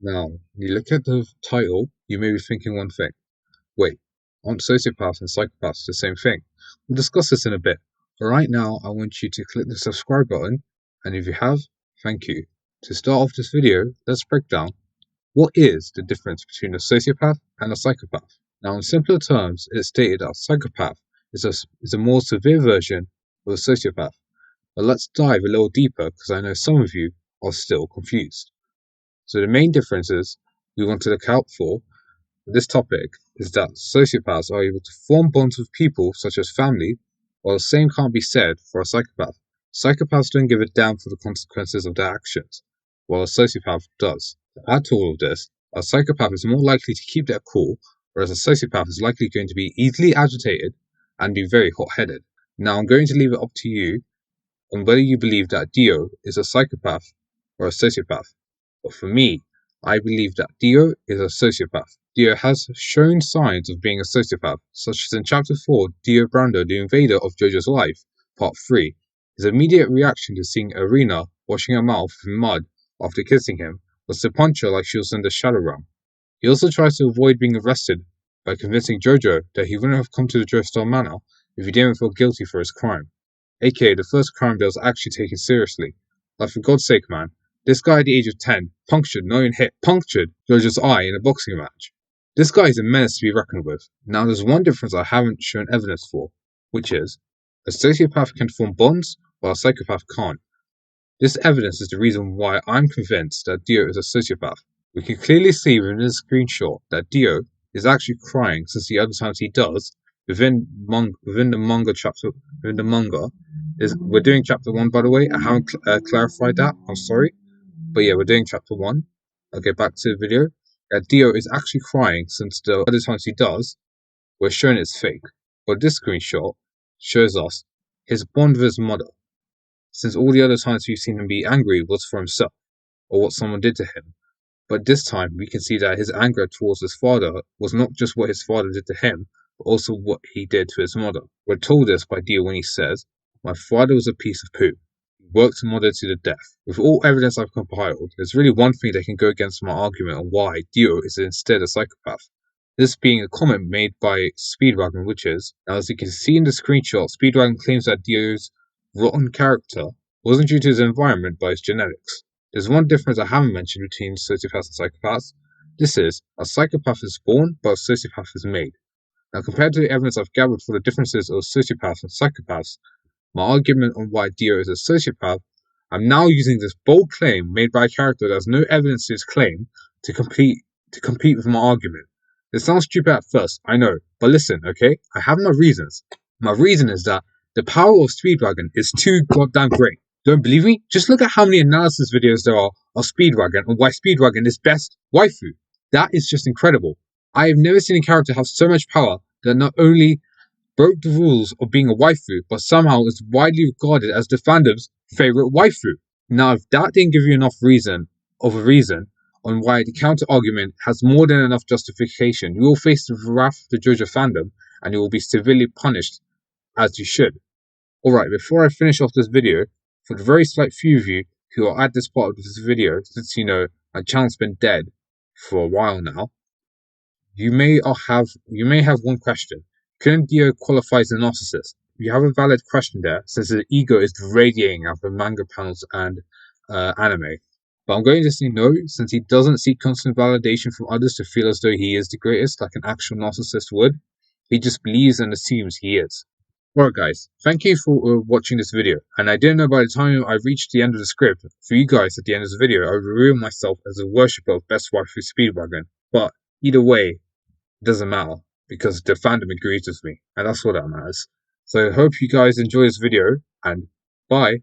Now, you look at the title, you may be thinking one thing. Wait, aren't sociopaths and psychopaths the same thing? We'll discuss this in a bit, but right now I want you to click the subscribe button, and if you have, thank you. To start off this video, let's break down what is the difference between a sociopath and a psychopath. Now, in simpler terms, it's stated that a psychopath is a more severe version of a sociopath. But let's dive a little deeper because I know some of you are still confused. So the main differences we want to look out for this topic is that sociopaths are able to form bonds with people such as family, while the same can't be said for a psychopath. Psychopaths don't give a damn for the consequences of their actions, while a sociopath does. To add to all of this, a psychopath is more likely to keep their cool, whereas a sociopath is likely going to be easily agitated and be very hot-headed. Now I'm going to leave it up to you on whether you believe that Dio is a psychopath or a sociopath. But for me, I believe that Dio is a sociopath. Dio has shown signs of being a sociopath, such as in Chapter 4, Dio Brando, the invader of Jojo's life, Part 3. His immediate reaction to seeing Irina washing her mouth with mud after kissing him was to punch her like she was in the Shadow Realm. He also tries to avoid being arrested by convincing Jojo that he wouldn't have come to the Driftstar Manor if he didn't feel guilty for his crime, aka the first crime that was actually taken seriously. Like, for God's sake, man, this guy at the age of 10 punctured Jojo's eye in a boxing match. This guy is a menace to be reckoned with. Now, there's one difference I haven't shown evidence for, which is a sociopath can form bonds while a psychopath can't. This evidence is the reason why I'm convinced that Dio is a sociopath. We can clearly see within the screenshot that Dio is actually crying, since the other times he does within the manga. We're doing chapter 1, by the way. I haven't clarified that. I'm sorry. But yeah, we're doing chapter 1. I'll get back to the video. Dio is actually crying, since the other times he does, we're shown it's fake. But this screenshot shows us his bond with his mother, since all the other times we've seen him be angry was for himself, or what someone did to him. But this time we can see that his anger towards his father was not just what his father did to him, but also what he did to his mother. We're told this by Dio when he says, "My father was a piece of poo. He worked mother to the death." With all evidence I've compiled, there's really one thing that can go against my argument on why Dio is instead a psychopath. This being a comment made by Speedwagon, which is, now as you can see in the screenshot, Speedwagon claims that Dio's rotten character wasn't due to his environment but his genetics. There's one difference I haven't mentioned between sociopaths and psychopaths. This is, a psychopath is born, but a sociopath is made. Now, compared to the evidence I've gathered for the differences of sociopaths and psychopaths, my argument on why Dio is a sociopath, I'm now using this bold claim made by a character that has no evidence to his claim to compete with my argument. This sounds stupid at first, I know, but listen, okay? I have my reasons. My reason is that the power of Speedwagon is too goddamn great. Don't believe me? Just look at how many analysis videos there are of Speedwagon and why Speedwagon is best waifu. That is just incredible. I have never seen a character have so much power that not only broke the rules of being a waifu, but somehow is widely regarded as the fandom's favorite waifu. Now, if that didn't give you enough reason on why the counter-argument has more than enough justification, you will face the wrath of the JoJo fandom, and you will be severely punished, as you should. Alright, before I finish off this video, for the very slight few of you who are at this part of this video, since you know my channel's been dead for a while now, you may have one question. Couldn't Dio qualify as a narcissist? You have a valid question there, since his ego is radiating out of manga panels and anime. But I'm going to say no, since he doesn't seek constant validation from others to feel as though he is the greatest, like an actual narcissist would. He just believes and assumes he is. Alright guys, thank you for watching this video, and I didn't know by the time I reached the end of the script, for you guys at the end of the video, I would reveal myself as a worshipper of Best Waifu Speedwagon. But either way, it doesn't matter, because the fandom agrees with me, and that's all that matters. So I hope you guys enjoy this video, and bye!